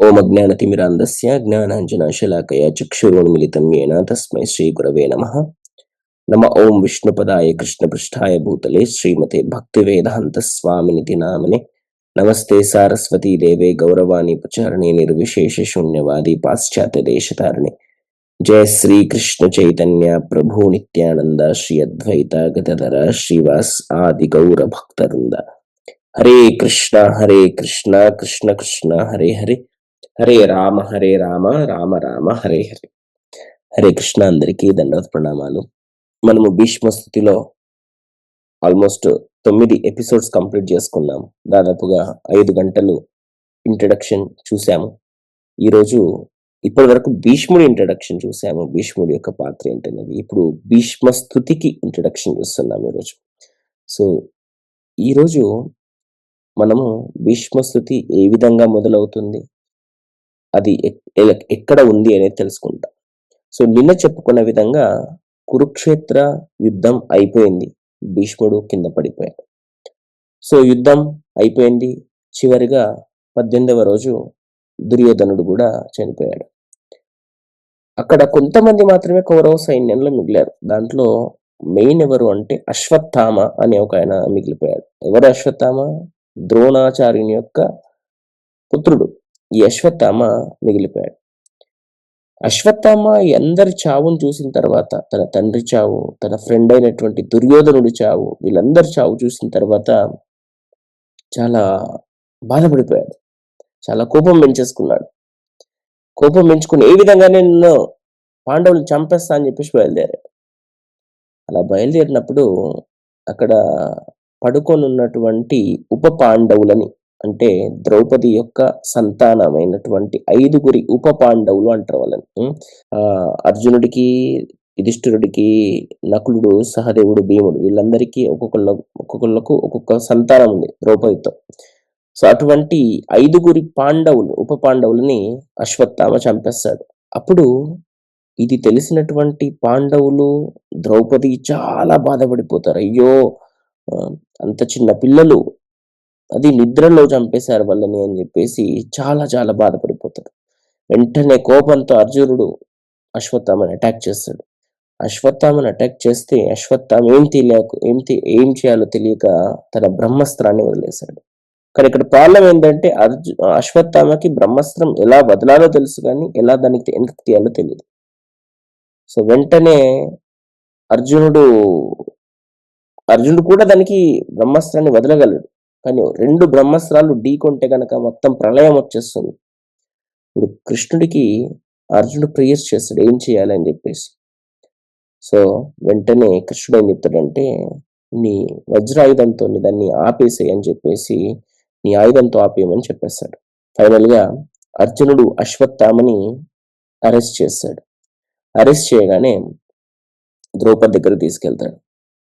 ఓం అజ్ఞానతిమిరాంధస్య జ్ఞానాంజనశలాకయా చక్షురున్మిలితం येन తస్మై శ్రీగురవే నమః. నమ ఓం విష్ణుపదాయ కృష్ణపృష్ఠాయ భూతలే శ్రీమతే భక్తివేదాంత స్వామినితి నామనే. నమస్తే సారస్వతీ దేవే గౌరవాణి ప్రచారణే నిర్విశేష శూన్యవాది పాశ్చాత్య దేశతారిణి. జయ శ్రీ కృష్ణ చైతన్య ప్రభు నిత్యానంద శ్రీ అద్వైత గదధర శ్రీవాస్ ఆది గౌర భక్తవృంద. హరే కృష్ణ కృష్ణ కృష్ణ హరే హరే, హరే రామ రామ రామ హరే హరే. హరే కృష్ణ. అందరికీ దండవత్ ప్రణామాలు. మనము భీష్మ స్థుతిలో ఆల్మోస్ట్ 9 ఎపిసోడ్స్ కంప్లీట్ చేసుకున్నాం. దాదాపుగా 5 గంటలు ఇంట్రడక్షన్ చూసాము. ఈరోజు ఇప్పటి వరకు భీష్ముడి ఇంట్రడక్షన్ చూసాము, భీష్ముడి యొక్క పాత్ర ఏంటనేది. ఇప్పుడు భీష్మ స్థుతికి ఇంట్రడక్షన్ చూస్తున్నాం ఈరోజు. సో ఈరోజు మనము భీష్మ స్థుతి ఏ విధంగా మొదలవుతుంది, అది ఎక్కడ ఉంది అనేది తెలుసుకుంటాం. సో నిన్న చెప్పుకున్న విధంగా కురుక్షేత్ర యుద్ధం అయిపోయింది, భీష్ముడు కింద పడిపోయాడు. సో యుద్ధం అయిపోయింది. చివరిగా 18వ రోజు దుర్యోధనుడు కూడా చనిపోయాడు. అక్కడ కొంతమంది మాత్రమే కౌరవ సైన్యంలో మిగిలారు. దాంట్లో మెయిన్ ఎవరు అంటే అశ్వత్థామ అనే ఒక ఆయన మిగిలిపోయాడు. ఎవరు అశ్వత్థామ? ద్రోణాచార్యుని యొక్క పుత్రుడు. ఈ అశ్వత్థామ మిగిలిపోయాడు. అశ్వత్థామ అందరి చావును చూసిన తర్వాత, తన తండ్రి చావు, తన ఫ్రెండ్ అయినటువంటి దుర్యోధనుడి చావు, వీళ్ళందరి చావు చూసిన తర్వాత చాలా బాధపడిపోయాడు. చాలా కోపం పెంచేసుకున్నాడు. కోపం పెంచుకుని ఏ విధంగా నేను పాండవులు చంపేస్తా అని చెప్పేసి బయలుదేరాడు. అలా బయలుదేరినప్పుడు అక్కడ పడుకొని ఉన్నటువంటి ఉప పాండవులని, అంటే ద్రౌపది యొక్క సంతానమైనటువంటి 5 ఉప పాండవులు అంటారు వాళ్ళని. అర్జునుడికి, యుధిష్ఠిరుడికి, నకులుడు, సహదేవుడు, భీముడు, వీళ్ళందరికీ ఒక్కొక్కళ్ళకు ఒక్కొక్క సంతానం ఉంది ద్రౌపదితో. సో అటువంటి 5 పాండవులు, ఉప పాండవులని అశ్వత్థామ చంపేస్తాడు. అప్పుడు ఇది తెలిసినటువంటి పాండవులు, ద్రౌపది చాలా బాధపడిపోతారు. అయ్యో, అంత చిన్న పిల్లలు, అది నిద్రలో చంపేశారు వాళ్ళని అని చెప్పేసి చాలా చాలా బాధపడిపోతారు. వెంటనే కోపంతో అర్జునుడు అశ్వత్థామని అటాక్ చేస్తాడు. అశ్వత్థామని అటాక్ చేస్తే అశ్వత్థామ ఏం చేయాలో తెలియక తన బ్రహ్మాస్త్రాన్ని వదిలేశాడు. కానీ ఇక్కడ ప్రాబ్లం ఏంటంటే అశ్వత్థామకి బ్రహ్మాస్త్రం ఎలా వదలాలో తెలుసు, కానీ ఎలా దానికి వెనక్కి తీయాలో తెలియదు. సో వెంటనే అర్జునుడు కూడా దానికి బ్రహ్మాస్త్రాన్ని వదలగలడు. కానీ 2 బ్రహ్మాస్త్రాలు ఢీకొంటే గనక మొత్తం ప్రళయం వచ్చేస్తుంది. ఇప్పుడు కృష్ణుడికి అర్జునుడు ప్రేయర్స్ చేస్తాడు ఏం చేయాలని చెప్పేసి. సో వెంటనే కృష్ణుడు ఏం చెప్తాడంటే, నీ వజ్రాయుధంతో దాన్ని ఆపేసేయి అని చెప్పేసి, నీ ఆయుధంతో ఆపేయమని చెప్పేస్తాడు. ఫైనల్ గా అర్జునుడు అశ్వత్థామని అరెస్ట్ చేస్తాడు. అరెస్ట్ చేయగానే ద్రౌపది దగ్గర తీసుకెళ్తాడు.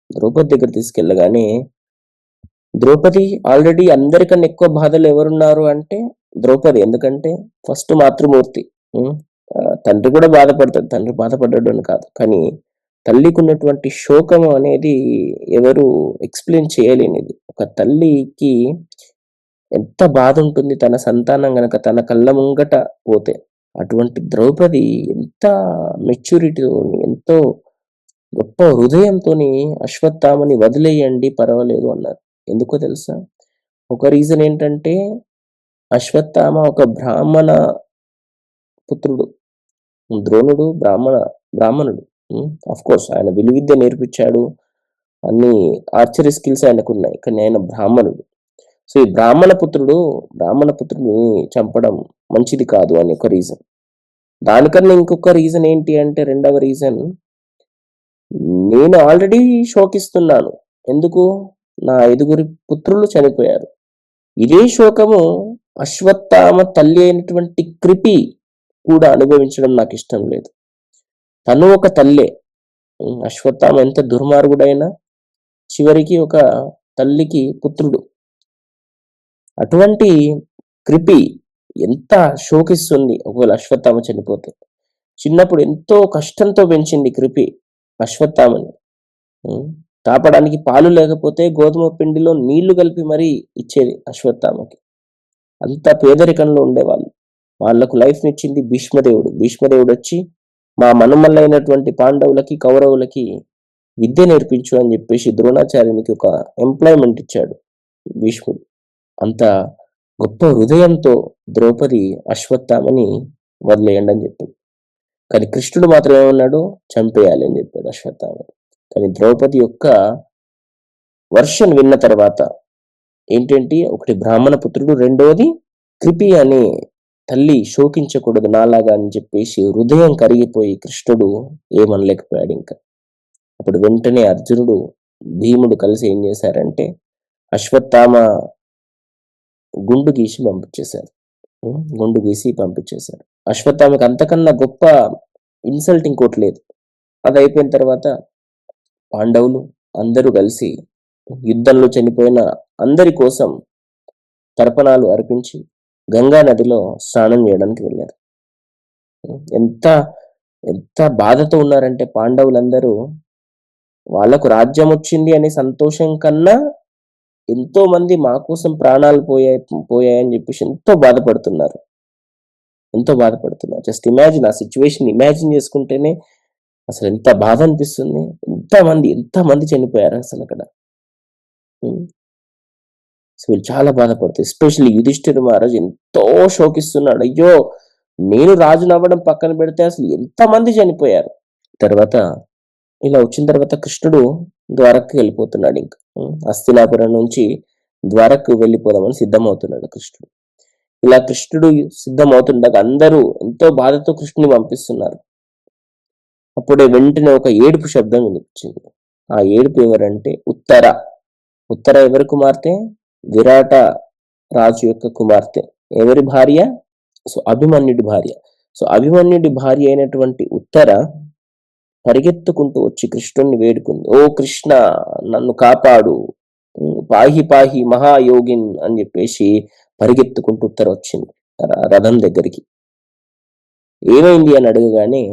ద్రౌపది దగ్గర తీసుకెళ్ళగానే ద్రౌపది ఆల్రెడీ అందరికన్నా ఎక్కువ బాధలు ఎవరున్నారు అంటే ద్రౌపది. ఎందుకంటే ఫస్ట్ మాతృమూర్తి. తండ్రి కూడా బాధపడతాడు, తండ్రి బాధపడ్డాడు అని కాదు, కానీ తల్లికి ఉన్నటువంటి శోకం అనేది ఎవరు ఎక్స్ప్లెయిన్ చేయలేనిది. ఒక తల్లికి ఎంత బాధ ఉంటుంది తన సంతానం గనక తన కళ్ళ ముంగట పోతే. అటువంటి ద్రౌపది ఎంత మెచ్యూరిటీతో, ఎంతో గొప్ప హృదయంతో అశ్వత్థామని వదిలేయండి పర్వాలేదు అన్నారు. ఎందుకో తెలుసా? ఒక రీజన్ ఏంటంటే అశ్వత్థామ ఒక బ్రాహ్మణ పుత్రుడు. ద్రోణుడు బ్రాహ్మణుడు. అఫ్ కోర్స్ ఆయన విలువిద్య నేర్పించాడు, అన్ని ఆర్చరీ స్కిల్స్ ఆయనకున్నాయి, కానీ ఆయన బ్రాహ్మణుడు. సో ఈ బ్రాహ్మణపుత్రుడిని చంపడం మంచిది కాదు అని ఒక రీజన్. దానికన్నా ఇంకొక రీజన్ ఏంటి అంటే, రెండవ రీజన్, నేను ఆల్రెడీ శోకిస్తున్నాను. ఎందుకు? నా 5 పుత్రులు చనిపోయారు. ఇదే శోకము అశ్వత్థామ తల్లి అయినటువంటి కృపి కూడా అనుభవించడం నాకు ఇష్టం లేదు. తను ఒక తల్లే. అశ్వత్థామ ఎంత దుర్మార్గుడైనా చివరికి ఒక తల్లికి పుత్రుడు. అటువంటి కృపి ఎంత శోకిస్తుంది ఒకవేళ అశ్వత్థామ చనిపోతే. చిన్నప్పుడు ఎంతో కష్టంతో పెంచింది కృపి అశ్వత్థామని. తాపడానికి పాలు లేకపోతే గోధుమ పిండిలో నీళ్లు కలిపి మరీ ఇచ్చేది అశ్వత్థామకి. అంత పేదరికంలో ఉండేవాళ్ళు. వాళ్ళకు లైఫ్‌నిచ్చింది భీష్మదేవుడు. భీష్మదేవుడు వచ్చి మా మనుమలైనటువంటి పాండవులకి, కౌరవులకి విద్య నేర్పించు అని చెప్పేసి ద్రోణాచార్యునికి ఒక ఎంప్లాయ్‌మెంట్ ఇచ్చాడు భీష్ముడు. అంత గొప్ప హృదయంతో ద్రౌపది అశ్వత్థామని వదిలేయండి అని చెప్పింది. కానీ కృష్ణుడు మాత్రం ఏమన్నాడు? చంపేయాలి అని చెప్పాడు అశ్వత్థామని. కానీ ద్రౌపది యొక్క వర్షన్ విన్న తర్వాత ఏంటేంటి, ఒకటి బ్రాహ్మణ పుత్రుడు, రెండోది కృపి అనే తల్లి శోకించకూడదు నాలాగా అని చెప్పేసి హృదయం కరిగిపోయి కృష్ణుడు ఏమనలేకపోయాడు ఇంకా. అప్పుడు వెంటనే అర్జునుడు, భీముడు కలిసి ఏం చేశారంటే అశ్వత్థామ గుండు గీసి పంపించేశారు. గుండు గీసి పంపించేశారు. అశ్వత్థామకి అంతకన్నా గొప్ప ఇన్సల్ట్ ఇంకోటి లేదు. అది అయిపోయిన తర్వాత పాండవులు అందరూ కలిసి యుద్ధంలో చనిపోయిన అందరి కోసం తర్పణాలు అర్పించి గంగా నదిలో స్నానం చేయడానికి వెళ్ళారు. ఎంత ఎంత బాధతో ఉన్నారంటే పాండవులందరూ, వాళ్ళకు రాజ్యం వచ్చింది అనే సంతోషం కన్నా ఎంతో మంది మా కోసం ప్రాణాలు పోయాయని చెప్పేసి ఎంతో బాధపడుతున్నారు. జస్ట్ ఇమాజిన్, ఆ సిచ్యువేషన్ ఇమాజిన్ చేసుకుంటేనే అసలు ఎంత బాధ అనిపిస్తుంది. ఎంతమంది చనిపోయారు అసలు అక్కడ. సో వీళ్ళు చాలా బాధపడుతుంది. ఎస్పెషల్లీ యుధిష్ఠిర మహారాజు ఎంతో శోకిస్తున్నాడు. అయ్యో, నేను రాజును అవ్వడం పక్కన పెడితే అసలు ఎంతమంది చనిపోయారు. తర్వాత ఇలా వచ్చిన తర్వాత కృష్ణుడు ద్వారక్కి వెళ్ళిపోతున్నాడు. ఇంకా హస్తినాపురం నుంచి ద్వారక్కు వెళ్ళిపోదామని సిద్ధమవుతున్నాడు కృష్ణుడు. ఇలా కృష్ణుడు సిద్ధమవుతుండగా అందరూ ఎంతో బాధతో కృష్ణుని పంపిస్తున్నారు. అప్పుడే వెంటనే ఒక ఏడుపు శబ్దం వినిపించింది. ఆ ఏడుపు ఎవరంటే ఉత్తర ఎవరి కుమార్తె? విరాట రాజు యొక్క కుమార్తె. ఎవరి భార్య? సో అభిమన్యుడి భార్య. సో అభిమన్యుడి భార్య అయినటువంటి ఉత్తర పరిగెత్తుకుంటూ వచ్చి కృష్ణుణ్ణి వేడుకుంది. ఓ కృష్ణ, నన్ను కాపాడు, పాహి పాహి మహాయోగిన్ అని చెప్పేసి పరిగెత్తుకుంటూ ఉత్తర వచ్చింది రథం దగ్గరికి. ఏమైంది అని అడగగానే,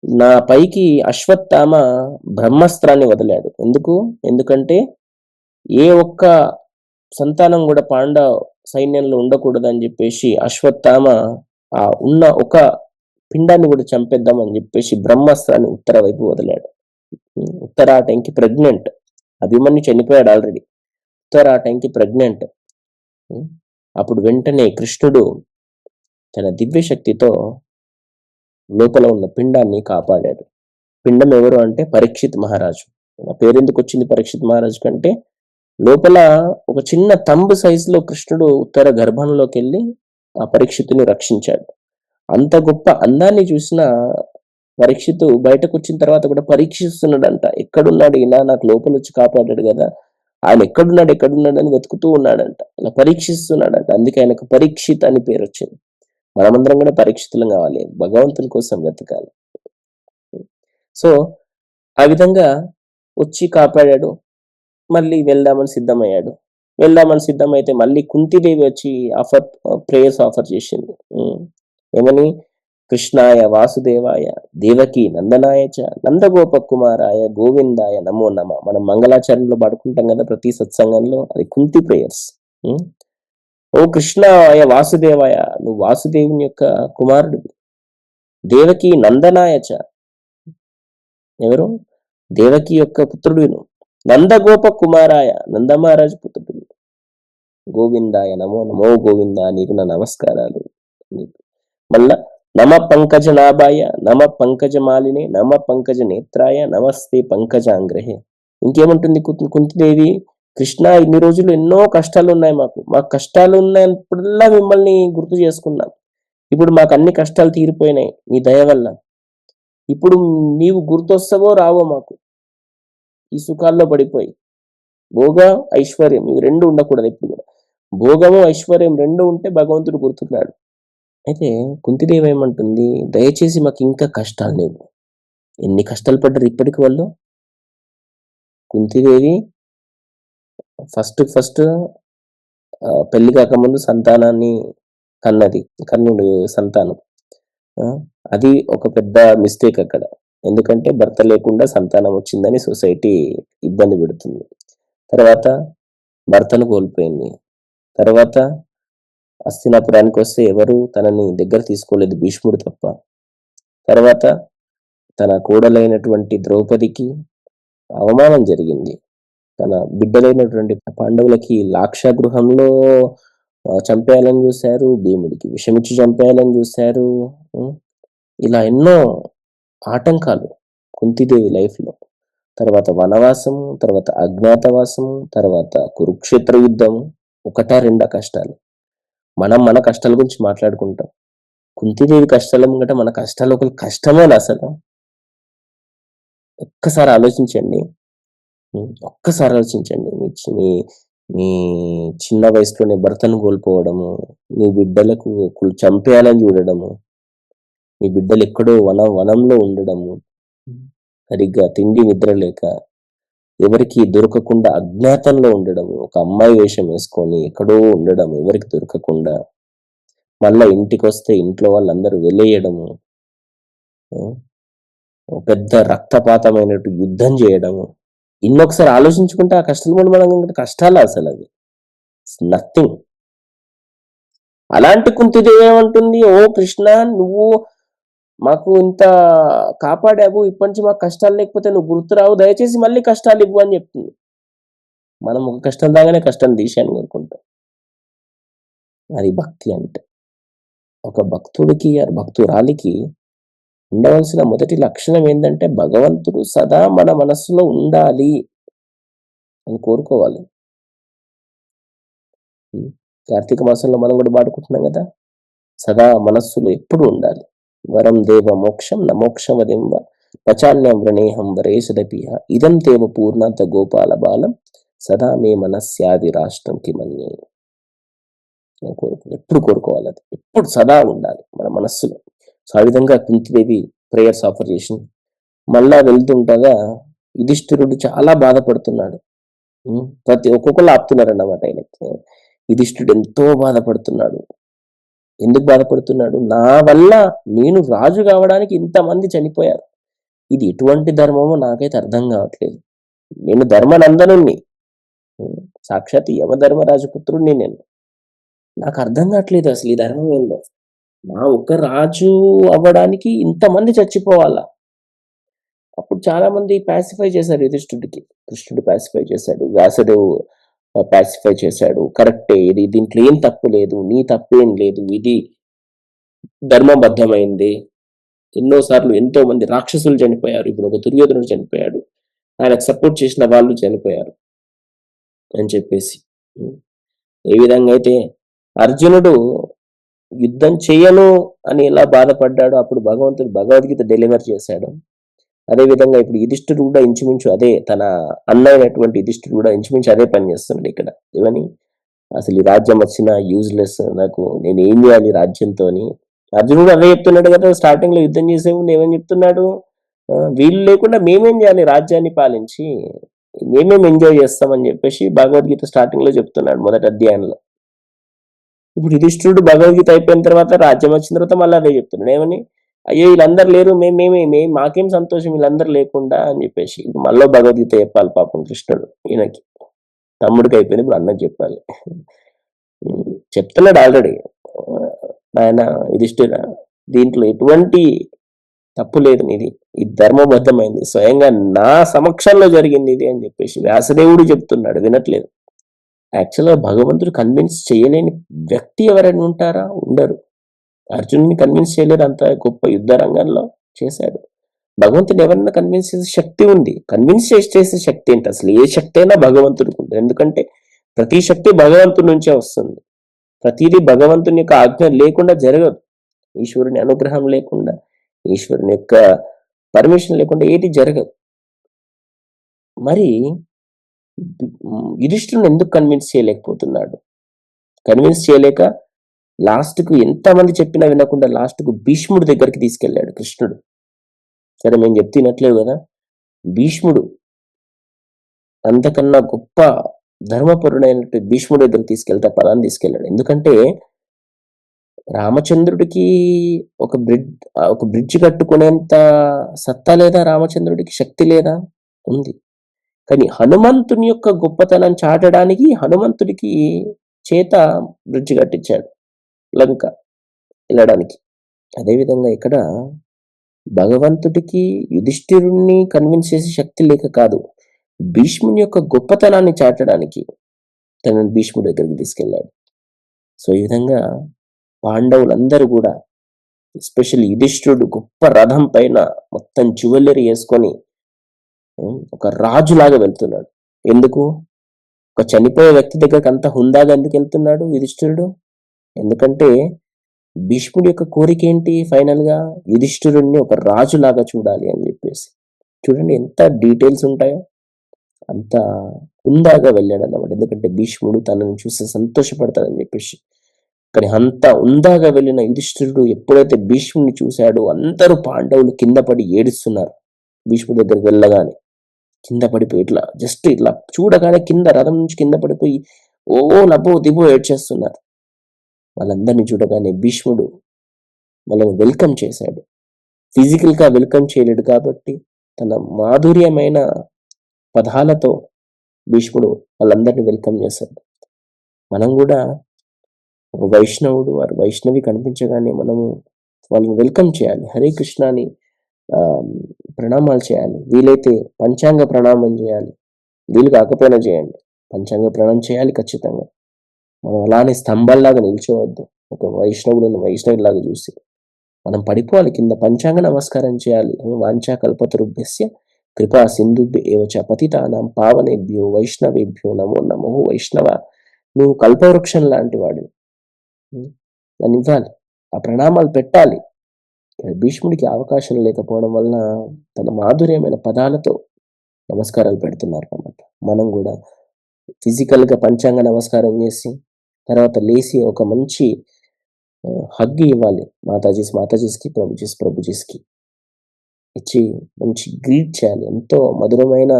నా పైకి అశ్వత్థామ బ్రహ్మాస్త్రాన్ని వదిలాడు. ఎందుకంటే ఏ ఒక్క సంతానం కూడా పాండవ సైన్యంలో ఉండకూడదని చెప్పేసి అశ్వత్థామ ఆ ఉన్న ఒక పిండాన్ని కూడా చంపేద్దామని చెప్పేసి బ్రహ్మాస్త్రాన్ని ఉత్తర వైపు వదిలాడు. ఉత్తర ఆ టైంకి ప్రెగ్నెంట్. అభిమన్యు చనిపోయాడు ఆల్రెడీ. ఉత్తర ఆ టైంకి ప్రెగ్నెంట్. అప్పుడు వెంటనే కృష్ణుడు తన దివ్య శక్తితో లోపల ఉన్న పిండాన్ని కాపాడాడు. పిండం ఎవరు అంటే పరీక్షిత్ మహారాజు. పేరెందుకు వచ్చింది పరీక్షిత్ మహారాజు కంటే, లోపల ఒక చిన్న తంబు సైజులో కృష్ణుడు ఉత్తర గర్భంలోకి వెళ్ళి ఆ పరీక్షితుని రక్షించాడు. అంత గొప్ప అందాన్ని చూసిన పరీక్షితు బయటకు వచ్చిన తర్వాత కూడా పరీక్షిస్తున్నాడంట. ఎక్కడున్నాడు ఈయన, నాకు లోపల వచ్చి కాపాడాడు కదా, ఆయన ఎక్కడున్నాడు అని వెతుకుతూ ఉన్నాడంట. అలా పరీక్షిస్తున్నాడంట. అందుకే ఆయనకు పరీక్షిత్ అని పేరు వచ్చింది. మనమందరం కూడా పరీక్షితులం కావాలి, భగవంతుని కోసం వెతకాలి. సో ఆ విధంగా వచ్చి కాపాడాడు. మళ్ళీ వెళ్దామని సిద్ధమైతే మళ్ళీ కుంతిదేవి వచ్చి ప్రేయర్స్ ఆఫర్ చేసింది. ఏమని? కృష్ణాయ వాసుదేవాయ దేవకి నందనాయ చ నందగోప కుమారాయ గోవిందాయ నమో నమ. మనం మంగళాచరణలో పడుకుంటాం కదా ప్రతి సత్సంగంలో, అది కుంతి ప్రేయర్స్. ఓ కృష్ణాయ వాసుదేవాయ, నువ్వు వాసుదేవుని యొక్క కుమారుడివి. దేవకి నందనాయ చ, ఎవరు? దేవకి యొక్క పుత్రుడు. నందగోప కుమారాయ, నందమహారాజు పుత్రుడు. గోవిందాయ నమో నమో గోవింద, నీకు నా నమస్కారాలు. మళ్ళా నమ పంకజ నాభాయ, నమ పంకజ మాలినే, నమ పంకజ నేత్రాయ, నమస్తే పంకజాంగ్రహే. ఇంకేమంటుంది కుంతిదేవి? కృష్ణ, ఇన్ని రోజులు ఎన్నో కష్టాలు ఉన్నాయి, మాకు కష్టాలు ఉన్నప్పుడల్లా మిమ్మల్ని గుర్తు చేసుకున్నాం. ఇప్పుడు మాకు అన్ని కష్టాలు తీరిపోయినాయి నీ దయ వల్ల. ఇప్పుడు నీవు గుర్తొస్తావో రావో మాకు ఈ సుఖాల్లో పడిపోయి. భోగ ఐశ్వర్యం ఇవి రెండు ఉండకూడదు ఎప్పుడు కూడా. భోగము ఐశ్వర్యం రెండు ఉంటే భగవంతుడు గుర్తున్నాడు. అయితే కుంతిదేవి ఏమంటుంది? దయచేసి మాకు ఇంకా కష్టాలు లేవు. ఎన్ని కష్టాలు పడ్డారు ఇప్పటికి వాళ్ళు. కుంతిదేవి ఫస్ట్ పెళ్లి కాకముందు సంతానాన్ని కన్నది, కర్ణుడు సంతానం. అది ఒక పెద్ద మిస్టేక్ అక్కడ. ఎందుకంటే భర్త లేకుండా సంతానం వచ్చిందని సొసైటీ ఇబ్బంది పెడుతుంది. తర్వాత భర్తను కోల్పోయింది. తర్వాత హస్తినాపురానికొస్తే ఎవరు తనని దగ్గర తీసుకోలేదు, భీష్ముడు తప్ప. తర్వాత తన కోడలైనటువంటి ద్రౌపదికి అవమానం జరిగింది. తన బిడ్డలైనటువంటి పాండవులకి లాక్షాగృహంలో చంపేయాలని చూశారు. భీముడికి విషమిచ్చి చంపేయాలని చూశారు. ఇలా ఎన్నో ఆటంకాలు కుంతిదేవి లైఫ్‌లో. తర్వాత వనవాసము, తర్వాత అజ్ఞాతవాసము, తర్వాత కురుక్షేత్ర యుద్ధం. ఒకటా రెండా కష్టాలు? మనం మన కష్టాల గురించి మాట్లాడుకుంటాం. కుంతిదేవి కష్టాల ముంగట మన కష్టాలు ఒకళ్ళు కష్టమేనా అసలు? ఒక్కసారి ఆలోచించండి. ఒక్కసారి ఆలోచించండి. మీ మీ చిన్న వయసులోనే భర్తను కోల్పోవడము, మీ బిడ్డలకు చంపేయాలని చూడడము, మీ బిడ్డలు ఎక్కడో వనంలో ఉండడము, సరిగ్గా తిండి నిద్ర లేక, ఎవరికి దొరకకుండా అజ్ఞాతంలో ఉండడము, ఒక అమ్మాయి వేషం వేసుకొని ఎక్కడో ఉండడం, ఎవరికి దొరకకుండా, మళ్ళా ఇంటికొస్తే ఇంట్లో వాళ్ళందరూ వెలేయడము, పెద్ద రక్తపాతమైనట్టు యుద్ధం చేయడము. ఇన్నొకసారి ఆలోచించుకుంటే ఆ కష్టాలు కూడా మనం కష్టాలా అసలు? అది నథింగ్. అలాంటి కుంతిదేవి ఏమంటుంది, ఓ కృష్ణ, నువ్వు మాకు ఇంత కాపాడావు, ఇప్పటి నుంచి మాకు కష్టాలు లేకపోతే నువ్వు గుర్తురావు, దయచేసి మళ్ళీ కష్టాలు ఇవ్వు అని చెప్తుంది. మనం ఒక కష్టం దాగానే కష్టం తీశాను కోరుకుంటాం. అది భక్తి అంటే. ఒక భక్తుడికి భక్తురాలికి ఉండవలసిన మొదటి లక్షణం ఏంటంటే, భగవంతుడు సదా మన మనస్సులో ఉండాలి అని కోరుకోవాలి. కార్తీక మాసంలో మనం కూడా పాడుకుంటున్నాం కదా, సదా మనస్సులో ఎప్పుడు ఉండాలి. వరం దేవ మోక్షం న మోక్షమదింబ పచాన్యం వ్రణేహం వరేషదపిహ ఇదం తేవ పూర్ణాంత గోపాల బాలం సదా మే మనస్యాది రాష్ట్రం కిమన్యే. ఎప్పుడు కోరుకోవాలి, అది ఎప్పుడు సదా ఉండాలి మన మనస్సులో. సో ఆ విధంగా కుంతిదేవి ప్రేయర్స్ ఆఫర్ చేసింది. మళ్ళా వెళ్తుంటగా యుధిష్ఠిరుడు చాలా బాధపడుతున్నాడు. ప్రతి ఒక్కొక్కరు ఆపుతున్నారన్నమాట ఆయనకి. యుధిష్ఠిరుడు ఎంతో బాధపడుతున్నాడు. ఎందుకు బాధపడుతున్నాడు? నా వల్ల నేను రాజు కావడానికి ఇంతమంది చనిపోయారు, ఇది ఎటువంటి ధర్మమో నాకైతే అర్థం కావట్లేదు. నేను ధర్మనందనుణ్ణి, సాక్షాత్ యమధర్మరాజు పుత్రుడిని నేను. నాకు అర్థం కావట్లేదు అసలు ఈ ధర్మం ఏందో. నా ఒక్క రాజు అవ్వడానికి ఇంతమంది చచ్చిపోవాలా? అప్పుడు చాలా మంది పాసిఫై చేశారు యుధిష్ఠుడికి. కృష్ణుడు పాసిఫై చేశాడు, వ్యాసదేవు పాసిఫై చేశాడు. కరెక్టే, ఇది దీంట్లో ఏం తప్పు లేదు, నీ తప్పేం లేదు, ఇది ధర్మబద్ధమైంది. ఎన్నోసార్లు ఎంతో మంది రాక్షసులు చనిపోయారు. ఇప్పుడు ఒక దుర్యోధనుడు చనిపోయాడు, ఆయనకు సపోర్ట్ చేసిన వాళ్ళు చనిపోయారు అని చెప్పేసి. ఏ విధంగా అయితే అర్జునుడు యుద్ధం చేయను అని ఎలా బాధపడ్డాడో అప్పుడు భగవంతుడు భగవద్గీత డెలివర్ చేశాడు. అదేవిధంగా ఇప్పుడు యుధిష్ఠుడు కూడా ఇంచుమించు అదే, తన అన్నైనటువంటి యుధిష్ఠుడు కూడా ఇంచుమించు అదే పని చేస్తున్నాడు ఇక్కడ. ఏమని, అసలు ఈ రాజ్యం వచ్చిన యూజ్లెస్, నాకు నేను ఏం చేయాలి రాజ్యంతో అని. అర్జునుడు అదే చెప్తున్నాడు కదా, స్టార్టింగ్ లో యుద్ధం చేసే ముందు ఏమని చెప్తున్నాడు, వీళ్ళు లేకుండా మేమేం చేయాలి రాజ్యాన్ని పాలించి, మేమేం ఎంజాయ్ చేస్తామని చెప్పేసి భగవద్గీత స్టార్టింగ్ లో చెప్తున్నాడు మొదటి అధ్యాయంలో. ఇప్పుడు యుధిష్ఠుడు భగవద్గీత అయిపోయిన తర్వాత రాజ్యం వచ్చిన తర్వాత మళ్ళీ అదే చెప్తున్నాడు. ఏమని, అయ్యో వీళ్ళందరూ లేరు, మేము మాకేం సంతోషం వీళ్ళందరూ లేకుండా అని చెప్పేసి. మళ్ళీ భగవద్గీత చెప్పాలి పాపం కృష్ణుడు. ఈయనకి తమ్ముడికి అయిపోయింది, ఇప్పుడు అన్నకి చెప్పాలి. చెప్తున్నాడు ఆల్రెడీ ఆయన యుధిష్ఠిర, దీంట్లో ఎటువంటి తప్పు లేదు, ఇది ఇది ధర్మబద్ధమైంది, స్వయంగా నా సమక్షంలో జరిగింది ఇది అని చెప్పేసి వ్యాసదేవుడు చెప్తున్నాడు, వినట్లేదు. యాక్చువల్గా భగవంతుడు కన్విన్స్ చేయలేని వ్యక్తి ఎవరైనా ఉంటారా? ఉండరు. అర్జునుడిని కన్విన్స్ చేయలేరు, అంత గొప్ప యుద్ధ రంగంలో చేశాడు. భగవంతుని ఎవరైనా కన్విన్స్ చేసే శక్తి ఉంది. కన్విన్స్ చేసే శక్తి ఏంటి? అసలు ఏ శక్తి అయినా భగవంతుడికి ఉంటుంది. ఎందుకంటే ప్రతి శక్తి భగవంతుడి నుంచే వస్తుంది. ప్రతిదీ భగవంతుని యొక్క ఆజ్ఞ లేకుండా జరగదు. ఈశ్వరుని అనుగ్రహం లేకుండా, ఈశ్వరుని యొక్క పర్మిషన్ లేకుండా ఏది జరగదు. మరి యుధిష్ఠిరుని ఎందుకు కన్విన్స్ చేయలేకపోతున్నాడు? కన్విన్స్ చేయలేక లాస్ట్కు ఎంతమంది చెప్పినా వినకుండా లాస్ట్కు భీష్ముడి దగ్గరికి తీసుకెళ్ళాడు కృష్ణుడు. సరే మేము చెప్తున్నట్లేవు కదా, భీష్ముడు అంతకన్నా గొప్ప ధర్మపరుడైనట్టు భీష్ముడి దగ్గరికి తీసుకెళ్తే పదాన్ని తీసుకెళ్ళాడు. ఎందుకంటే రామచంద్రుడికి ఒక బ్రిడ్జ్ కట్టుకునేంత సత్తా లేదా? రామచంద్రుడికి శక్తి లేదా? ఉంది. కానీ హనుమంతుని యొక్క గొప్పతనం చాటడానికి హనుమంతుడికి చేత బ్రిడ్జ్ కట్టించాడు. లంక వెళ్ళడానికి. అదేవిధంగా ఇక్కడ భగవంతుడికి యుధిష్ఠిరుణ్ణి కన్విన్స్ చేసే శక్తి లేక కాదు, భీష్ముని యొక్క గొప్పతనాన్ని చాటడానికి తనని భీష్ముడి దగ్గరికి తీసుకెళ్ళాడు. సో ఈ విధంగా పాండవులందరూ కూడా, ఎస్పెషల్లీ యుధిష్ఠిరుడు గొప్ప రథం పైన మొత్తం జ్యువెలరీ వేసుకొని ఒక రాజులాగా వెళ్తున్నాడు. ఎందుకు? ఒక చనిపోయే వ్యక్తి దగ్గరకు అంత హుందాగా ఎందుకు వెళ్తున్నాడు యుధిష్ఠిరుడు? ఎందుకంటే భీష్ముడి యొక్క కోరిక ఏంటి? ఫైనల్ గా యుధిష్ఠిరుడిని ఒక రాజులాగా చూడాలి అని చెప్పేసి. చూడండి ఎంత డీటెయిల్స్ ఉంటాయో. అంత హుందాగా వెళ్ళాడు అన్నమాట. ఎందుకంటే భీష్ముడు తనని చూసి సంతోషపడతాడని చెప్పేసి. కానీ అంత హుందాగా వెళ్ళిన యుధిష్ఠిరుడు ఎప్పుడైతే భీష్ముడిని చూశాడో అందరూ పాండవులు కింద పడి ఏడుస్తున్నారు. భీష్ముడి దగ్గరికి వెళ్ళగానే కింద పడిపోయి ఇట్లా జస్ట్ ఇట్లా చూడగానే కింద రథం నుంచి కింద పడిపోయి ఓ లబ్బో దిబో ఏడ్చేస్తున్నారు. వాళ్ళందరినీ చూడగానే భీష్ముడు వాళ్ళని వెల్కమ్ చేశాడు. ఫిజికల్ గా వెల్కమ్ చేయలేడు కాబట్టి తన మాధుర్యమైన పదాలతో భీష్ముడు వాళ్ళందరినీ వెల్కమ్ చేశాడు. మనం కూడా ఒక వైష్ణవుడు వారు వైష్ణవి కనిపించగానే మనము వాళ్ళని వెల్కమ్ చేయాలి. హరే కృష్ణ అని ప్రణామాలు చేయాలి. వీలైతే పంచాంగ ప్రణామం చేయాలి. వీలు కాకపోయినా చేయండి, పంచాంగ ప్రణామం చేయాలి ఖచ్చితంగా. మనం అలానే స్తంభాల్లాగా నిల్చోవద్దు. ఒక వైష్ణవులను వైష్ణవులాగా చూసి మనం పడిపోవాలి కింద. పంచాంగ నమస్కారం చేయాలి. వాంఛా కల్పతరుభ్యస్య కృపా సింధుభ్య ఏవచ పతితానాం పావనేభ్యో వైష్ణవేభ్యో నమో నమో. వైష్ణవ, నువ్వు కల్పవృక్షం లాంటి వాడు, దాన్ని ఇవ్వాలి, ఆ ప్రణామాలు పెట్టాలి. భీష్ముడికి అవకాశం లేకపోవడం వలన తన మాధుర్యమైన పదాలతో నమస్కారాలు పెడుతున్నారు అన్నమాట. మనం కూడా ఫిజికల్ గా పంచాంగ నమస్కారం చేసి తర్వాత లేచి ఒక మంచి హగ్ ఇవ్వాలి. మాతాజీస్కి ప్రభుజీస్కి ఇచ్చి మంచి గ్రీట్ చేయాలి. ఎంతో మధురమైన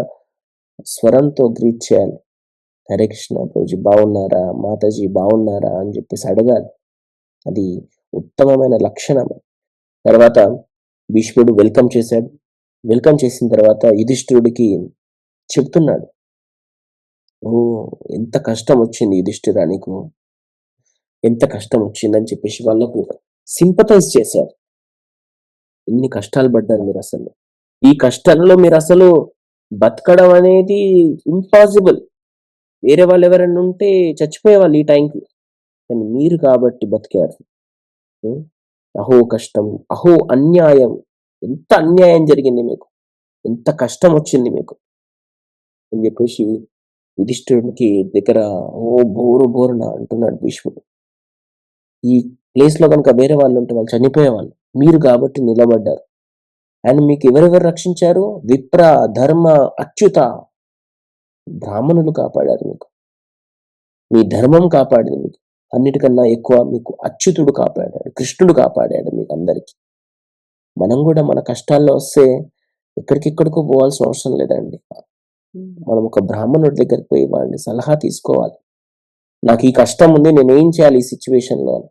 స్వరంతో గ్రీట్ చేయాలి. హరే కృష్ణ ప్రభుజీ బాగున్నారా, మాతాజీ బాగున్నారా అని చెప్పేసి అడగాలి. అది ఉత్తమమైన లక్షణం. తర్వాత భీష్ముడు వెల్కమ్ చేశాడు. వెల్కమ్ చేసిన తర్వాత యుధిష్ఠిరుడికి చెప్తున్నాడు, ఓ ఎంత కష్టం వచ్చింది యుధిష్ఠిరా, నీకు ఎంత కష్టం వచ్చిందని చెప్పేసి వాళ్ళకు సింపథైజ్ చేశారు. ఎన్ని కష్టాలు పడ్డారు మీరు, అసలు ఈ కష్టంలో మీరు అసలు బతకడం అనేది ఇంపాసిబుల్. వేరే వాళ్ళు ఎవరైనా ఉంటే చచ్చిపోయేవాళ్ళు ఈ టైంకి, కానీ మీరు కాబట్టి బతికారు. అహో కష్టం, అహో అన్యాయం, ఎంత అన్యాయం జరిగింది మీకు, ఎంత కష్టం వచ్చింది మీకు అని చెప్పేసి యుధిష్ఠిరుడికి దగ్గర ఓ బోరున అంటున్నాడు భీష్ముడు. ఈ ప్లేస్ లో కనుక వేరే వాళ్ళు ఉంటే వాళ్ళు చనిపోయేవాళ్ళు, మీరు కాబట్టి నిలబడ్డారు. అండ్ మీకు ఎవరెవరు రక్షించారు? విప్ర, ధర్మ, అచ్యుత, బ్రాహ్మణులు కాపాడారు మీకు. మీ ధర్మం కాపాడింది మీకు. అన్నిటికన్నా ఎక్కువ మీకు అచ్యుతుడు కాపాడాడు, కృష్ణుడు కాపాడాడు మీకు అందరికి. మనం కూడా మన కష్టాల్లో వస్తే ఎక్కడికెక్కడికో పోవాల్సిన అవసరం లేదండి. మనం ఒక బ్రాహ్మణుడి దగ్గరికి పోయి వాడిని సలహా తీసుకోవాలి. నాకు ఈ కష్టం ఉంది, నేనేం చేయాలి ఈ సిచ్యువేషన్లో అని.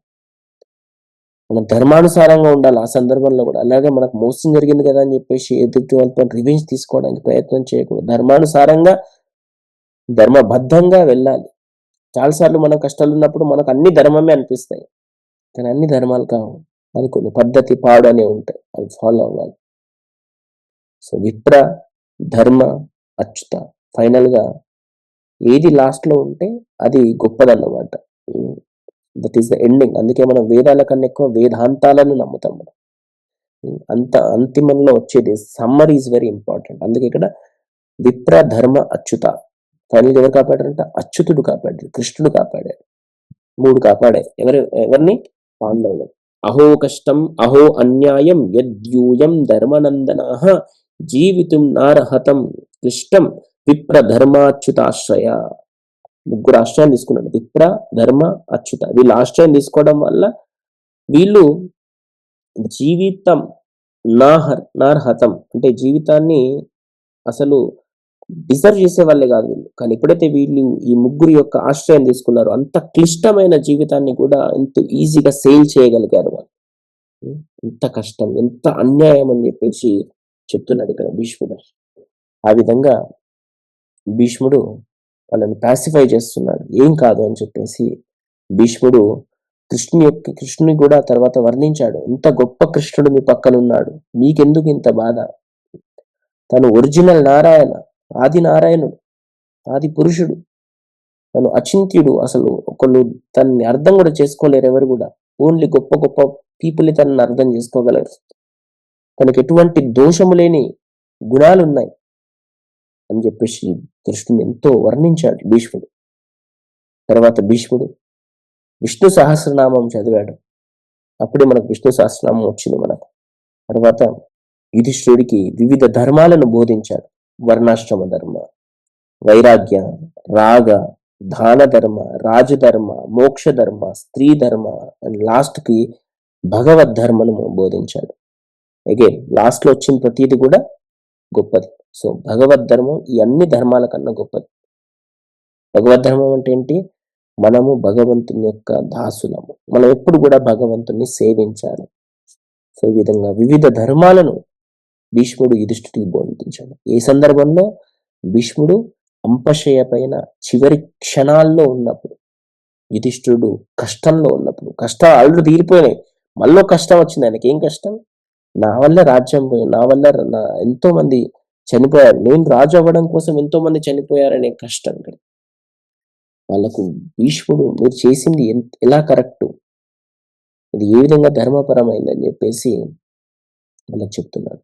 మనం ధర్మానుసారంగా ఉండాలి ఆ సందర్భంలో కూడా. అలాగే మనకు మోసం జరిగింది కదా అని చెప్పేసి ఎదుటి వాళ్ళతో రివెంజ్ తీసుకోవడానికి ప్రయత్నం చేయకూడదు. ధర్మానుసారంగా ధర్మబద్ధంగా వెళ్ళాలి. చాలాసార్లు మనం కష్టాలు ఉన్నప్పుడు మనకు అన్ని ధర్మమే అనిపిస్తాయి, కానీ అన్ని ధర్మాలు కావు. అది కొన్ని పద్ధతి పాడు అనే ఉంటాయి, అవి ఫాలో అవ్వాలి. సో విప్ర, ధర్మ, అచ్యుత, ఫైనల్ గా ఏది లాస్ట్ లో ఉంటే అది గొప్పదన్నమాట. That is the ending. అందుకే మనం వేదాల కన్నా ఎక్కువ వేదాంతాలను నమ్ముతాం మనం. అంత అంతిమంలో వచ్చేది సమ్మరీ ఈజ్ వెరీ ఇంపార్టెంట్. అందుకే ఇక్కడ విప్ర, ధర్మ, అచ్యుత, ఫైనల్ ఎవరు కాపాడారంట? అచ్యుతుడు కాపాడాడు, కృష్ణుడు కాపాడాడు. 3 కాపాడాయి. ఎవరిని? పాండవులు. అహో కష్టం, అహో అన్యాయం, యద్యూయం ధర్మనందనాః జీవితుం నార్హతం క్లిష్టం విప్ర ధర్మాచ్యుతాశ్రయ. 3 ఆశ్రయం తీసుకున్నాడు. విప్ర, ధర్మ, అచ్యుత. వీళ్ళు ఆశ్రయం తీసుకోవడం వల్ల వీళ్ళు జీవితం నార్హతం అంటే జీవితాన్ని అసలు డిజర్వ్ చేసే వాళ్ళే కాదు వీళ్ళు. కానీ ఎప్పుడైతే వీళ్ళు ఈ 3 యొక్క ఆశ్రయం తీసుకున్నారో అంత క్లిష్టమైన జీవితాన్ని కూడా ఎంతో ఈజీగా సేల్ చేయగలిగారు వాళ్ళు. ఎంత కష్టం, ఎంత అన్యాయం అని చెప్పేసి చెప్తున్నాడు ఇక్కడ భీష్ముడు. ఆ విధంగా భీష్ముడు వాళ్ళని పాసిఫై చేస్తున్నాడు. ఏం కాదు అని చెప్పేసి భీష్ముడు కృష్ణుని కూడా తర్వాత వర్ణించాడు. ఇంత గొప్ప కృష్ణుడు మీ పక్కన ఉన్నాడు, మీకెందుకు ఇంత బాధ? తను ఒరిజినల్ నారాయణ, ఆది నారాయణుడు, ఆది పురుషుడు, తను అచింత్యుడు. అసలు ఒకళ్ళు తనని అర్థం కూడా చేసుకోలేరు ఎవరు కూడా. ఓన్లీ గొప్ప గొప్ప పీపుల్ తనని అర్థం చేసుకోగలరు. తనకి ఎటువంటి దోషము లేని గుణాలు ఉన్నాయి అని చెప్పేసి కృష్ణుని ఎంతో వర్ణించాడు భీష్ముడు. తర్వాత భీష్ముడు విష్ణు సహస్రనామం చదివాడు. అప్పుడే మనకు విష్ణు సహస్రనామం వచ్చింది మనకు. తర్వాత యుధిష్ఠుడికి వివిధ ధర్మాలను బోధించాడు. వర్ణాశ్రమ ధర్మ, వైరాగ్య, రాగ, దాన ధర్మ, రాజధర్మ, మోక్ష ధర్మ, స్త్రీ ధర్మ అండ్ లాస్ట్ కి భగవద్ ధర్మను బోధించాడు. అగైన్ లాస్ట్ లో వచ్చిన ప్రతిది కూడా గొప్పది. సో భగవద్ ధర్మం ఈ అన్ని ధర్మాల కన్నా గొప్పది. భగవద్ ధర్మం అంటే ఏంటి? మనము భగవంతుని యొక్క దాసులము, మనం ఎప్పుడు కూడా భగవంతుని సేవించాలి. సో ఈ విధంగా వివిధ ధర్మాలను భీష్ముడు యుధిష్ఠుడికి బోధించాడు. ఏ సందర్భంలో? భీష్ముడు అంపశయ పైన చివరి క్షణాల్లో ఉన్నప్పుడు, యుధిష్ఠుడు కష్టంలో ఉన్నప్పుడు, కష్టాలు ఆల్రెడీ తీరిపోయినాయి, మళ్ళీ కష్టం వచ్చింది ఆయనకి. ఏం కష్టం? నా వల్ల రాజ్యం పోయి, నా వల్ల ఎంతో మంది చనిపోయారు, నేను రాజు అవ్వడం కోసం ఎంతో మంది చనిపోయారనే కష్టం. వాళ్ళకు భీష్ముడు మీరు చేసింది ఎలా కరెక్టు, ఇది ఏ విధంగా ధర్మపరమైందని చెప్పేసి వాళ్ళకి చెప్తున్నాడు.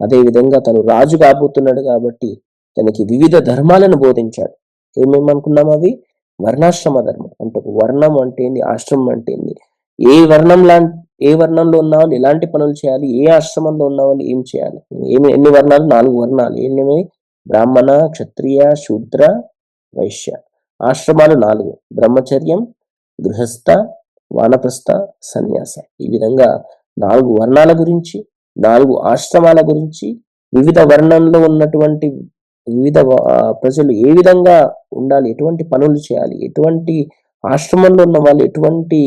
అదేవిధంగా తను రాజు కాబోతున్నాడు కాబట్టి తనకి వివిధ ధర్మాలను బోధించాడు. ఏమేమనుకున్నాం అవి? వర్ణాశ్రమ ధర్మం అంటే వర్ణం అంటే ఏంది, ఆశ్రమం అంటే ఏంది, ఏ వర్ణంలో ఉన్న వాళ్ళు ఎలాంటి పనులు చేయాలి, ఏ ఆశ్రమంలో ఉన్న వాళ్ళు ఏం చేయాలి. ఎన్ని వర్ణాలు? 4 వర్ణాలు. ఏమేమి? బ్రాహ్మణ, క్షత్రియ, శూద్ర, వైశ్య. ఆశ్రమాలు 4: బ్రహ్మచర్యం, గృహస్థ, వానప్రస్థ, సన్యాస. ఈ విధంగా 4 వర్ణాల గురించి, 4 ఆశ్రమాల గురించి, వివిధ వర్ణంలో ఉన్నటువంటి వివిధ ప్రజలు ఏ విధంగా ఉండాలి, ఎటువంటి పనులు చేయాలి, ఎటువంటి ఆశ్రమంలో ఉన్న వాళ్ళు ఎటువంటి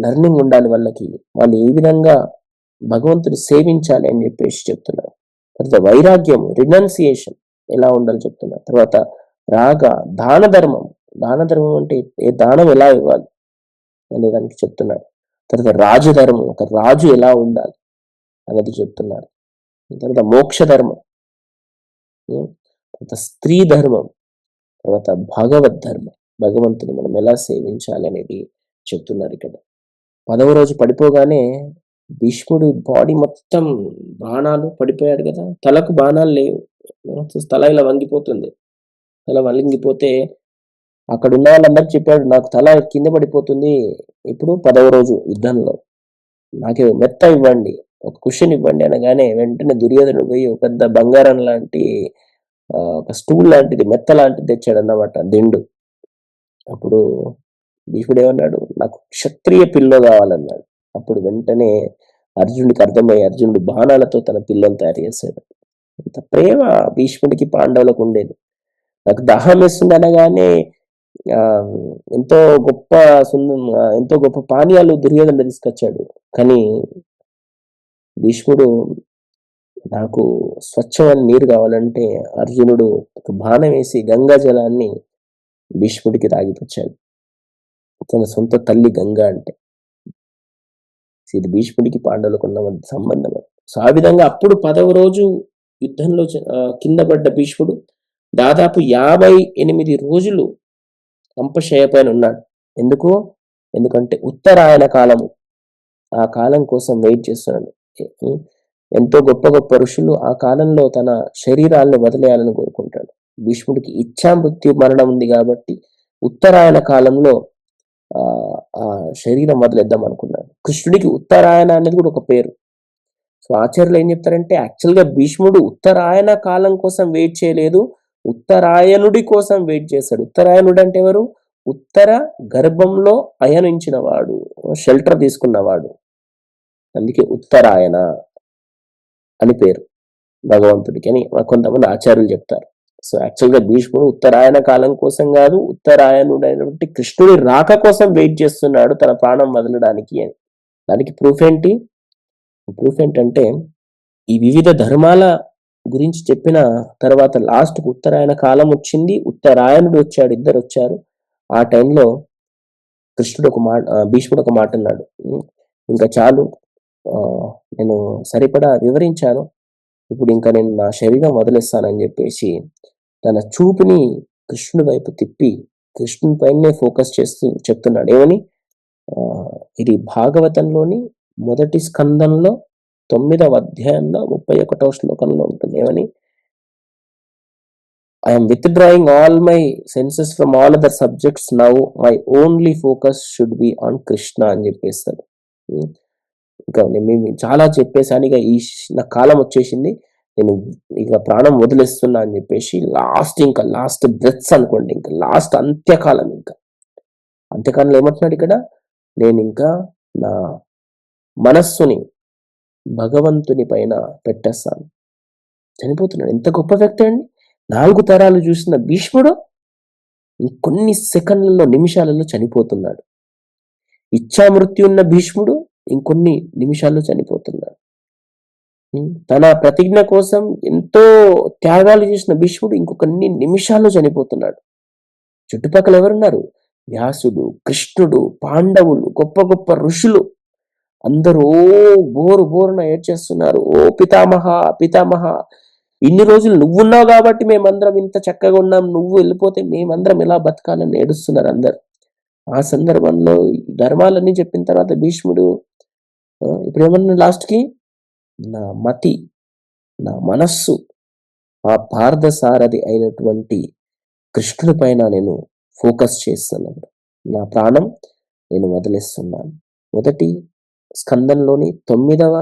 లెర్నింగ్ ఉండాలి వాళ్ళకి, వాళ్ళు ఏ విధంగా భగవంతుని సేవించాలి అని చెప్పేసి చెప్తున్నారు. తర్వాత వైరాగ్యం, రినౌన్సియేషన్ ఎలా ఉండాలి చెప్తున్నారు. తర్వాత రాగ, దాన ధర్మం. దాన ధర్మం అంటే ఏ దానం ఎలా ఇవ్వాలి అనే దానికి చెప్తున్నారు. తర్వాత రాజధర్మం, ఒక రాజు ఎలా ఉండాలి అనేది చెప్తున్నారు. తర్వాత మోక్ష ధర్మం, తర్వాత స్త్రీ ధర్మం, తర్వాత భగవద్ ధర్మం, భగవంతుని మనం ఎలా సేవించాలి అనేది చెప్తున్నారు ఇక్కడ. 10వ రోజు పడిపోగానే భీష్ముడి బాడీ మొత్తం బాణాలు పడిపోయాడు కదా, తలకు బాణాలు లేవు, తల ఇలా వంగిపోతుంది. తల వంగిపోతే అక్కడ ఉన్న వాళ్ళందరూ చెప్పాడు, నాకు తల కింద పడిపోతుంది ఇప్పుడు 10వ రోజు యుద్ధంలో, నాకు మెత్త ఇవ్వండి, ఒక కుషన్ ఇవ్వండి అనగానే వెంటనే దుర్యోధనుడు పోయి ఒక పెద్ద బంగారం లాంటి ఒక స్టూల్ లాంటిది, మెత్త లాంటిది తెచ్చాడు అన్నమాట, దిండు. అప్పుడు భీష్ముడు ఏమన్నాడు, నాకు క్షత్రియ పిల్లో కావాలన్నాడు. అప్పుడు వెంటనే అర్జునుడికి అర్థమయ్యి అర్జునుడు బాణాలతో తన పిల్లని తయారు చేశాడు. అంత ప్రేమ భీష్ముడికి పాండవులకు ఉండేది. నాకు దాహం వేస్తుంది అనగానే ఎంతో గొప్ప పానీయాలు దుర్యోధనుడు తీసుకొచ్చాడు. కానీ భీష్ముడు నాకు స్వచ్ఛమైన నీరు కావాలంటే అర్జునుడు ఒక బాణం వేసి గంగా జలాన్ని భీష్ముడికి తాగిపించాడు. తన సొంత తల్లి గంగా అంటే. ఇది భీష్ముడికి పాండవులకు ఉన్న సంబంధం. సో ఆ విధంగా అప్పుడు 10వ రోజు యుద్ధంలో కింద పడ్డ భీష్ముడు దాదాపు 58 రోజులు అంపశయ పైన ఉన్నాడు. ఎందుకంటే ఉత్తరాయణ కాలము, ఆ కాలం కోసం వెయిట్ చేస్తున్నాడు. ఎంతో గొప్ప గొప్ప ఋషులు ఆ కాలంలో తన శరీరాలను వదిలేయాలని కోరుకుంటాడు. భీష్ముడికి ఇచ్ఛామృత్యు మరణం ఉంది కాబట్టి ఉత్తరాయణ కాలంలో ఆ శరీరం వదిలేద్దాం అనుకున్నాడు. కృష్ణుడికి ఉత్తరాయణ అనేది కూడా ఒక పేరు. సో ఆచార్యులు ఏం చెప్తారంటే యాక్చువల్గా భీష్ముడు ఉత్తరాయణ కాలం కోసం వెయిట్ చేయలేదు, ఉత్తరాయణుడి కోసం వెయిట్ చేశాడు. ఉత్తరాయణుడు అంటే ఎవరు? ఉత్తర గర్భంలో అయనించిన వాడు, షెల్టర్ తీసుకున్నవాడు. అందుకే ఉత్తరాయణ అని పేరు భగవంతుడికి అని కొంతమంది ఆచార్యులు చెప్తారు. సో యాక్చువల్గా భీష్ముడు ఉత్తరాయణ కాలం కోసం కాదు, ఉత్తరాయణుడైనటువంటి కృష్ణుడి రాక కోసం వెయిట్ చేస్తున్నాడు తన ప్రాణం వదలడానికి అని. దానికి ప్రూఫ్ ఏంటంటే ఈ వివిధ ధర్మాల గురించి చెప్పిన తర్వాత లాస్ట్కు ఉత్తరాయణ కాలం వచ్చింది, ఉత్తరాయణుడు వచ్చాడు, ఇద్దరు వచ్చారు. ఆ టైంలో భీష్ముడు ఒక మాట అన్నాడు. ఇంకా చాలు, నేను సరిపడా వివరించాను, ఇప్పుడు ఇంకా నేను నా శరీరం వదిలేస్తానని చెప్పేసి తన చూపుని కృష్ణుడి వైపు తిప్పి కృష్ణుని పైనే ఫోకస్ చేస్తూ చెప్తున్నాడు. ఏమని? ఇది భాగవతంలోని మొదటి స్కందంలో 9వ అధ్యాయంలో 31వ శ్లోకంలో ఉంటుంది. ఏమని? I am withdrawing all my senses from all other subjects now. My only focus should be on Krishna అని చెప్పేస్తాడు. ఇంకా మేము చాలా చెప్పేసాను, ఇక నా కాలం వచ్చేసింది, నేను ఇక ప్రాణం వదిలేస్తున్నా అని చెప్పేసి లాస్ట్ బ్రెత్స్ అనుకోండి, ఇంకా లాస్ట్ అంత్యకాలం. ఇంకా అంత్యకాలంలో ఏమంటున్నాడు ఇక్కడ? నేను ఇంకా నా మనస్సుని భగవంతుని పైన పెట్టేస్తాను. చనిపోతున్నాడు. ఎంత గొప్ప వ్యక్తి అండి! 4 తరాలు చూసిన భీష్ముడు కొన్ని సెకండ్లలో, నిమిషాలలో చనిపోతున్నాడు. ఇచ్ఛామృత్యు ఉన్న భీష్ముడు ఇంకొన్ని నిమిషాల్లో చనిపోతున్నాడు. తన ప్రతిజ్ఞ కోసం ఎంతో త్యాగాలు చేసిన భీష్ముడు ఇంకొన్ని నిమిషాల్లో చనిపోతున్నాడు. చుట్టుపక్కల ఎవరున్నారు? వ్యాసుడు, కృష్ణుడు, పాండవులు, గొప్ప గొప్ప ఋషులు అందరూ బోరున ఏడ్చేస్తున్నారు. ఓ పితామహ, పితామహ, ఇన్ని రోజులు నువ్వున్నావు కాబట్టి మేమందరం ఇంత చక్కగా ఉన్నాం, నువ్వు వెళ్ళిపోతే మేమందరం ఎలా బతకాలని ఏడుస్తున్నారు అందరు. ఆ సందర్భంలో ధర్మాలన్నీ చెప్పిన తర్వాత భీష్ముడు ఇప్పుడు ఏమన్నా లాస్ట్కి, నా మతి, నా మనస్సు ఆ పార్థసారథి అయినటువంటి కృష్ణుడి పైన నేను ఫోకస్ చేస్తున్నాను, నా ప్రాణం నేను వదిలేస్తున్నాను. మొదటి స్కందంలోని 9వ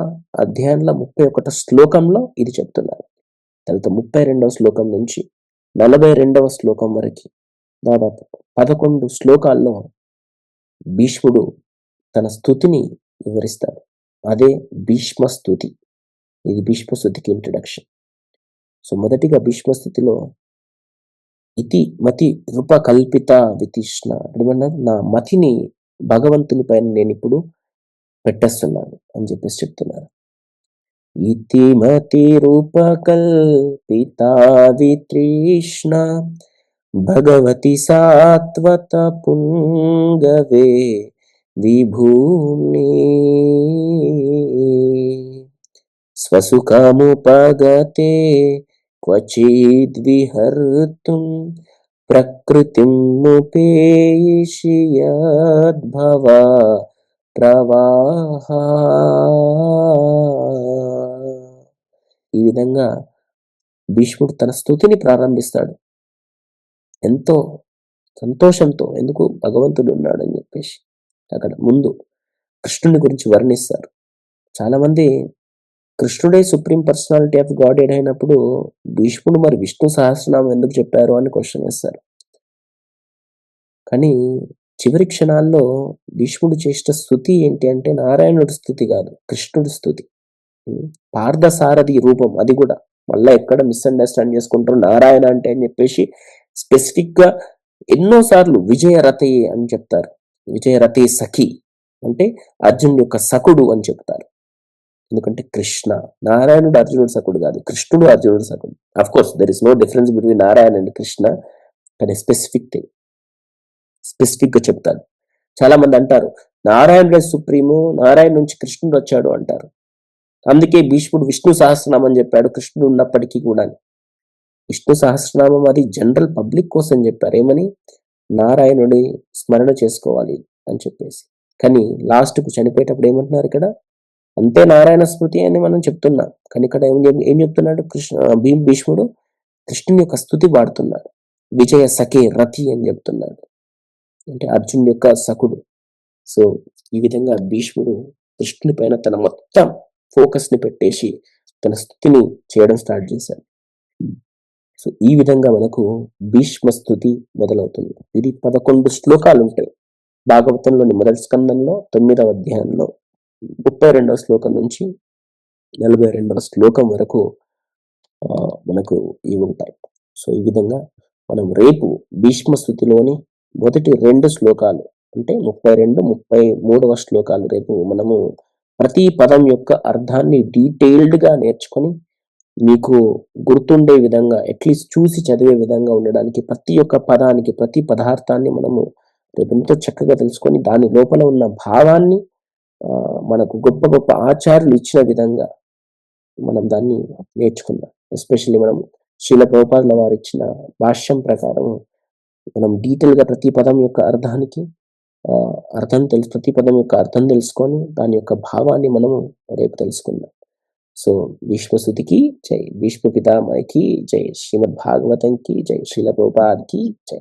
అధ్యాయంలో 31వ శ్లోకంలో ఇది చెప్తున్నారు. తర్వాత 32వ శ్లోకం నుంచి 42వ శ్లోకం వరకు దాదాపు 11 శ్లోకాల్లో భీష్ముడు తన స్తుతిని వివరిస్తాడు. అదే భీష్మ స్తుతి. ఇది భీష్మ స్తుతికి ఇంట్రడక్షన్. సో మొదటిగా భీష్మ స్థుతిలో ఇతి మతి రూపకల్పిత వితీష్ణ, నా మతిని భగవంతుని పైన నేను ఇప్పుడు పెట్టేస్తున్నాను అని చెప్పేసి చెప్తున్నారు. ఇతి మతి రూపకల్పిత వితృష్ణ భగవతి సాత్వత పుంగవే విభూమ్ని స్వసుఖముపగతే క్వచిద్విహర్తుం ప్రకృతిం ముపేషి యద్భవ ప్రవాహ. ఈ విధంగా భీష్ముడు తన స్తుతిని ప్రారంభిస్తాడు ఎంతో సంతోషంతో. ఎందుకు? భగవంతుడు ఉన్నాడు అని చెప్పేసి. అక్కడ ముందు కృష్ణుని గురించి వర్ణిస్తారు. చాలా మంది కృష్ణుడే సుప్రీం పర్సనాలిటీ ఆఫ్ గాడ్ అయినప్పుడు భీష్ముడు మరి విష్ణు సహస్రనామం ఎందుకు చెప్పారు అని క్వశ్చన్ వేస్తారు. కానీ చివరి క్షణాల్లో భీష్ముడు చేసిన స్తుతి ఏంటి అంటే నారాయణుడి స్తుతి కాదు, కృష్ణుడి స్తుతి. పార్థసారథి రూపం, అది కూడా మళ్ళీ ఎక్కడ మిస్అండర్స్టాండ్ చేసుకుంటారు. నారాయణ అంటే అని చెప్పేసి స్పెసిఫిక్ గా ఎన్నోసార్లు విజయరథి అని చెప్తారు. విజయరథి సఖి అంటే అర్జునుడి యొక్క సకుడు అని చెప్తారు. ఎందుకంటే కృష్ణ, నారాయణుడు అర్జునుడు సకుడు కాదు, కృష్ణుడు అర్జునుడు సకుడు. Of course there is no difference between Narayana and Krishna, కానీ స్పెసిఫిక్ గా చెప్తారు. చాలా మంది అంటారు నారాయణుడే సుప్రీము, నారాయణ నుంచి కృష్ణుడు వచ్చాడు అంటారు. అందుకే భీష్ముడు విష్ణు సహస్రనామం చెప్పాడు కృష్ణుడు ఉన్నప్పటికీ కూడా. విష్ణు సహస్రనామం అది జనరల్ పబ్లిక్ కోసం చెప్పారు. ఏమని? నారాయణుడి స్మరణ చేసుకోవాలి అని చెప్పేసి. కానీ లాస్ట్కు చనిపోయేటప్పుడు ఏమంటున్నారు ఇక్కడ? అంతే నారాయణ స్మృతి అని మనం చెప్తున్నాం, కానీ ఇక్కడ ఏం చెప్తున్నాడు భీష్ముడు? కృష్ణుని యొక్క స్తుతి వాడుతున్నాడు. విజయ సఖే రథి అని చెప్తున్నాడు, అంటే అర్జునుడి యొక్క సకుడు. సో ఈ విధంగా భీష్ముడు కృష్ణుని పైన తన మొత్తం ఫోకస్ ని పెట్టేసి తన స్తుతిని చేయడం స్టార్ట్ చేశాడు. సో ఈ విధంగా మనకు భీష్మ స్తుతి మొదలవుతుంది. ఇది 11 శ్లోకాలు ఉంటాయి భాగవతంలోని మొదటి స్కందంలో 9వ అధ్యాయంలో 32వ శ్లోకం నుంచి 42వ శ్లోకం వరకు మనకు ఇవి ఉంటాయి. సో ఈ విధంగా మనం రేపు భీష్మ స్తుతిలోని మొదటి 2 శ్లోకాలు అంటే 32, 33వ శ్లోకాలు రేపు మనము ప్రతి పదం యొక్క అర్థాన్ని డీటెయిల్డ్ గా నేర్చుకొని మీకు గుర్తుండే విధంగా, అట్లీస్ట్ చూసి చదివే విధంగా ఉండడానికి ప్రతి ఒక్క పదానికి, ప్రతి పదార్థాన్ని మనము రేపు ఎంతో చక్కగా తెలుసుకొని దాని లోపల ఉన్న భావాన్ని మనకు గొప్ప గొప్ప ఆచార్యులు ఇచ్చిన విధంగా మనం దాన్ని నేర్చుకుందాం. ఎస్పెషల్లీ మనం శ్రీల ప్రభుపాదుల వారు ఇచ్చిన భాష్యం ప్రకారం మనం డీటెయిల్గా ప్రతి పదం యొక్క అర్థానికి ప్రతి పదం యొక్క అర్థం తెలుసుకొని దాని యొక్క భావాన్ని మనము రేపు తెలుసుకుందాం. సో భీష్మస్తుతికి జై, భీష్మ పితామహకి జై, శ్రీమద్ భాగవతం కి జై, శ్రీల ప్రభుపాద్ కి జై.